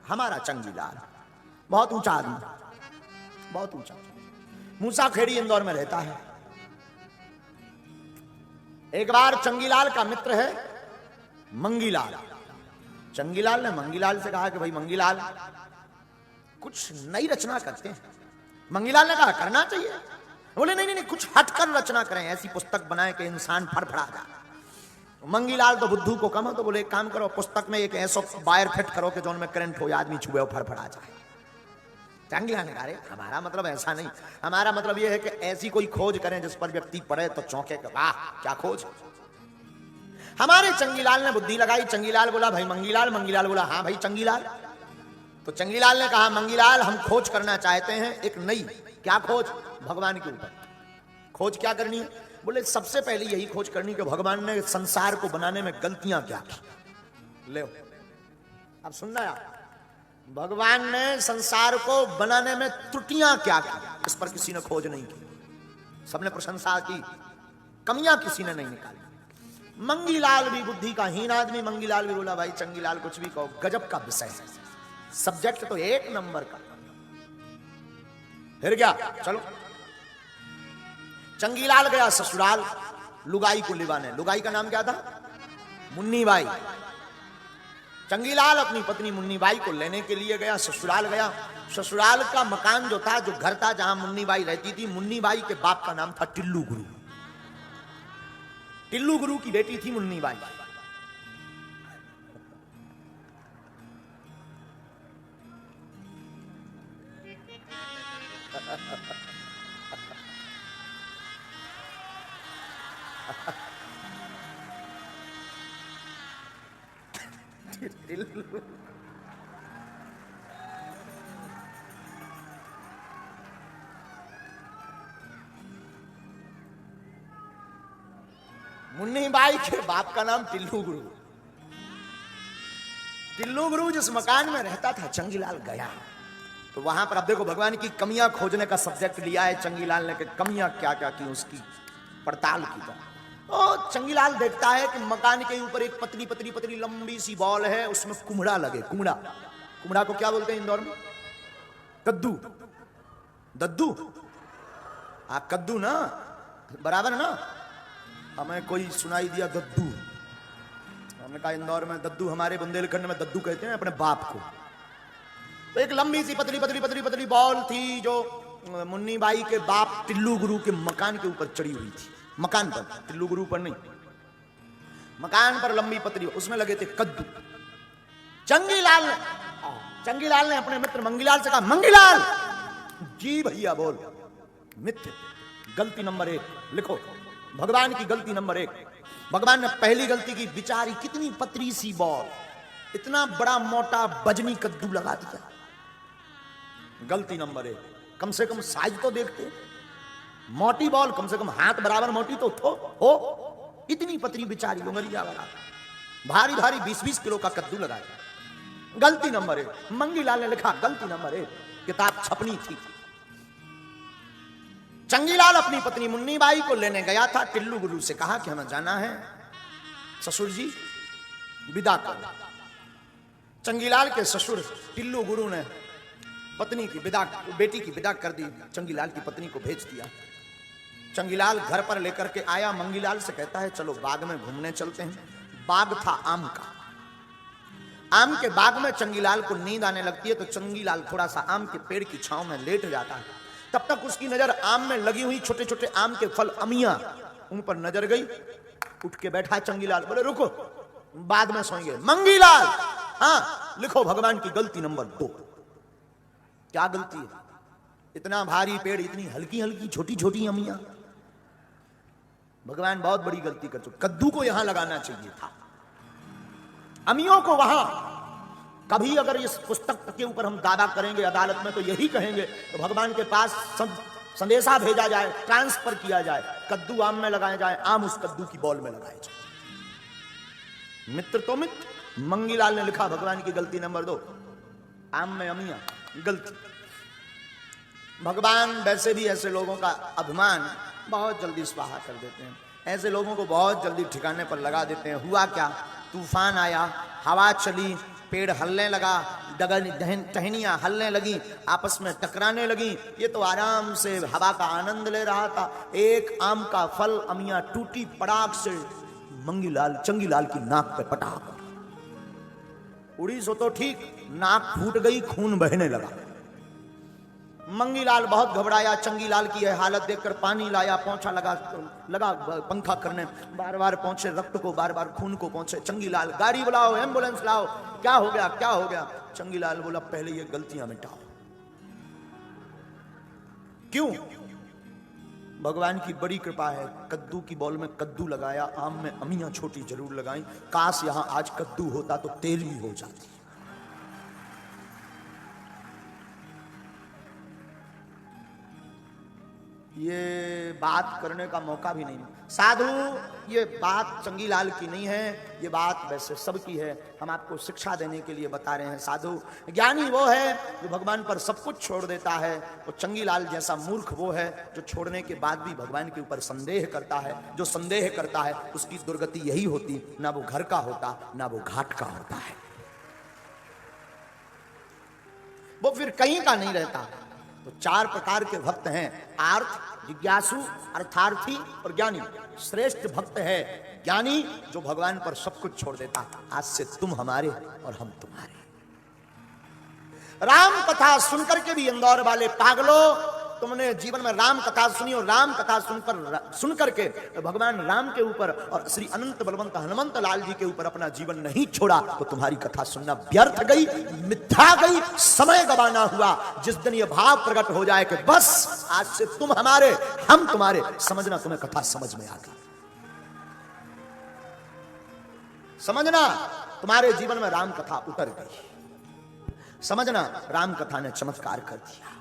हमारा चंगीलाल बहुत ऊंचा आदमी, बहुत ऊंचा। मूसा खेड़ी इंदौर में रहता है। एक बार चंगीलाल का मित्र है मंगीलाल। चंगीलाल ने मंगीलाल से कहा कि भाई मंगीलाल, कुछ नई रचना करते हैं। मंगीलाल ने कहा करना चाहिए। बोले नहीं नहीं नहीं, कुछ हटकर रचना करें, ऐसी पुस्तक बनाए कि इंसान फड़फड़ा जाए। मंगीलाल तो बुद्धू को कम हो, तो बोले एक काम करो, पुस्तक में एक ऐसा वायर फिट करो कि जोन में करंट हो, आदमी छुए और फड़फड़ा जाए। चंगीलाल ने कहा हमारा मतलब ऐसा नहीं, हमारा मतलब यह है कि ऐसी कोई खोज करें जिस पर व्यक्ति पढ़े तो चौंके कि वाह क्या खोज। हमारे चंगीलाल ने बुद्धि लगाई। चंगीलाल बोला भाई मंगीलाल, मंगीलाल बोला हाँ भाई चंगीलाल। तो चंगीलाल ने कहा मंगीलाल, हम खोज करना चाहते हैं एक नई। क्या खोज? भगवान के ऊपर खोज। क्या करनी है? बोले सबसे पहले यही खोज करनी कि भगवान ने संसार को बनाने में गलतियां क्या की। ले अब सुनना यार, भगवान ने संसार को बनाने में त्रुटियां क्या की, इस पर किसी ने खोज नहीं की। सबने प्रशंसा की, कमियां किसी ने नहीं निकाली। मंगीलाल भी बुद्धि का हीन आदमी, मंगीलाल भी बोला भाई चंगीलाल कुछ भी कहो, गजब का विषय है, सब्जेक्ट तो एक नंबर का। फिर क्या, चलो। चंगीलाल गया ससुराल लुगाई को लिवाने। लुगाई का नाम क्या था? मुन्नी बाई। चंगीलाल अपनी पत्नी मुन्नी बाई को लेने के लिए गया, ससुराल गया। ससुराल का मकान जो था, जो घर था जहां मुन्नी बाई रहती थी, मुन्नी बाई के बाप का नाम था टिल्लू गुरु। टिल्लू गुरु की बेटी थी मुन्नी बाई। मुन्नी बाई के बाप का नाम टिल्लू गुरु। टिल्लू गुरु जिस मकान में रहता था, चंगीलाल गया तो वहां पर अब देखो भगवान की कमियां खोजने का सब्जेक्ट लिया है चंगीलाल ने कि कमियां क्या क्या की, उसकी पड़ताल की जाए। तो चंगीलाल देखता है कि मकान के ऊपर एक पतली पतली पतली लंबी सी बॉल है, उसमें कुम्हड़ा लगे। कुम्हड़ा, कुम्हड़ा को क्या बोलते हैं इंदौर में? कद्दू। दद्दू? आप कद्दू ना, बराबर ना। हमें कोई सुनाई दिया दद्दू, हमने कहा इंदौर में दद्दू, हमारे बुंदेलखंड में दद्दू कहते हैं अपने बाप को। तो एक लंबी सी पतली पतली पतली पतली बॉल थी जो मुन्नी बाई के बाप टिल्लू गुरु के मकान के ऊपर चढ़ी हुई थी। मकान पर, टिल्लू गुरु पर नहीं, मकान पर लंबी पतली, उसमें लगे थे कद्दू। चंगीलाल ने अपने मित्र मंगीलाल से कहा मंगीलाल जी भैया बोल। मित्र, गलती नंबर 1 लिखो, भगवान की गलती नंबर 1। भगवान ने पहली गलती की, बिचारी कितनी पतली सी बॉल, इतना बड़ा मोटा बजनी कद्दू लगा दिया। गलती नंबर 1, कम से कम साइज तो देखते। मोटी बॉल कम से कम हाथ बराबर मोटी तो हो, इतनी पतली बिचारी उंगलियां बराबर, भारी भारी 20-20 किलो का कद्दू लगाया। गलती नंबर 1। मंगीलाल ने लिखा गलती नंबर 1, किताब छपनी थी। चंगीलाल अपनी पत्नी मुन्नी बाई को लेने गया था। टिल्लू गुरु से कहा कि हमें जाना है, ससुर जी विदा करो। चंगीलाल के ससुर टिल्लू गुरु ने पत्नी की विदा, बेटी की विदा कर दी। चंगीलाल की पत्नी को भेज दिया। चंगीलाल घर पर लेकर के आया, मंगीलाल से कहता है चलो बाग में घूमने चलते हैं। बाग था आम का। आम के बाग में चंगीलाल को नींद आने लगती है, तो चंगीलाल थोड़ा सा आम के पेड़ की छांव में लेट जाता है। तब तक उसकी नजर आम में लगी हुई छोटे छोटे आम के फल अमियां, उन पर नजर गई। उठ के बैठा चंगीलाल, बोले रुको बाद में सोएंगे। मंगीलाल, हाँ लिखो भगवान की गलती नंबर 2। क्या गलती है? इतना भारी पेड़, इतनी हल्की हल्की छोटी छोटी अमियां। भगवान बहुत बड़ी गलती कर चुके। कद्दू को यहां लगाना चाहिए था, अमियों को वहां। कभी अगर इस पुस्तक के ऊपर हम दावा करेंगे अदालत में तो यही कहेंगे तो भगवान के पास संदेशा भेजा जाए, ट्रांसफर किया जाए, कद्दू आम में लगाए जाए, आम उस कद्दू की बॉल में लगाए जाए। मित्र तो मित्र। मंगीलाल ने लिखा भगवान की गलती नंबर 2, आम में अमियां, गलती। भगवान वैसे भी ऐसे लोगों का अभिमान बहुत जल्दी स्वाहा कर देते हैं, ऐसे लोगों को बहुत जल्दी ठिकाने पर लगा देते हैं। हुआ क्या, तूफान आया, हवा चली, पेड़ हलने लगा, टहनियां हलने लगी, आपस में टकराने लगी। ये तो आराम से हवा का आनंद ले रहा था। एक आम का फल अमियां टूटी, पड़ाक से चंगीलाल की नाक पे पटाक उड़ी। सो तो ठीक, नाक फूट गई, खून बहने लगा। मंगीलाल बहुत घबराया। चंगीलाल की यह हालत देखकर पानी लाया, पोंछा लगा पंखा करने, बार बार पहुंचे रक्त को, बार बार खून को पहुंचे। चंगीलाल, गाड़ी बुलाओ, एम्बुलेंस लाओ, क्या हो गया, क्या हो गया? चंगीलाल बोला, पहले ये गलतियां मिटाओ। क्यों? भगवान की बड़ी कृपा है, कद्दू की बॉल में कद्दू लगाया, आम में अमियां छोटी जरूर लगाई। काश यहां आज कद्दू होता तो तेरवी हो जाती। ये बात करने का मौका भी नहीं। साधु, ये बात चंगीलाल की नहीं है, ये बात वैसे सबकी है। हम आपको शिक्षा देने के लिए बता रहे हैं। साधु, ज्ञानी वो है जो भगवान पर सब कुछ छोड़ देता है, और चंगीलाल जैसा मूर्ख वो है जो छोड़ने के बाद भी भगवान के ऊपर संदेह करता है। जो संदेह करता है उसकी दुर्गति यही होती, ना वो घर का होता, ना वो घाट का होता है, वो फिर कहीं का नहीं रहता। तो 4 प्रकार के भक्त हैं, आर्थ, जिज्ञासु, अर्थार्थी और ज्ञानी। श्रेष्ठ भक्त है ज्ञानी, जो भगवान पर सब कुछ छोड़ देता। आज से तुम हमारे और हम तुम्हारे। राम कथा सुनकर के भी इंदौर वाले पागलों, तुमने जीवन में राम कथा सुनी, और राम कथा सुनकर के भगवान राम के ऊपर और श्री अनंत बलवंत हनुमंत लाल जी के ऊपर अपना जीवन नहीं छोड़ा, तो तुम्हारी कथा सुनना व्यर्थ गई, मिथ्या गई, समय गवाना हुआ। जिस दिन ये भाव प्रकट हो जाए कि बस आज से तुम हमारे, हम तुम्हारे, समझना तुम्हें कथा समझ में आ गई। समझना तुम्हारे जीवन में राम कथा उतर गई। समझना राम कथा ने चमत्कार कर दिया।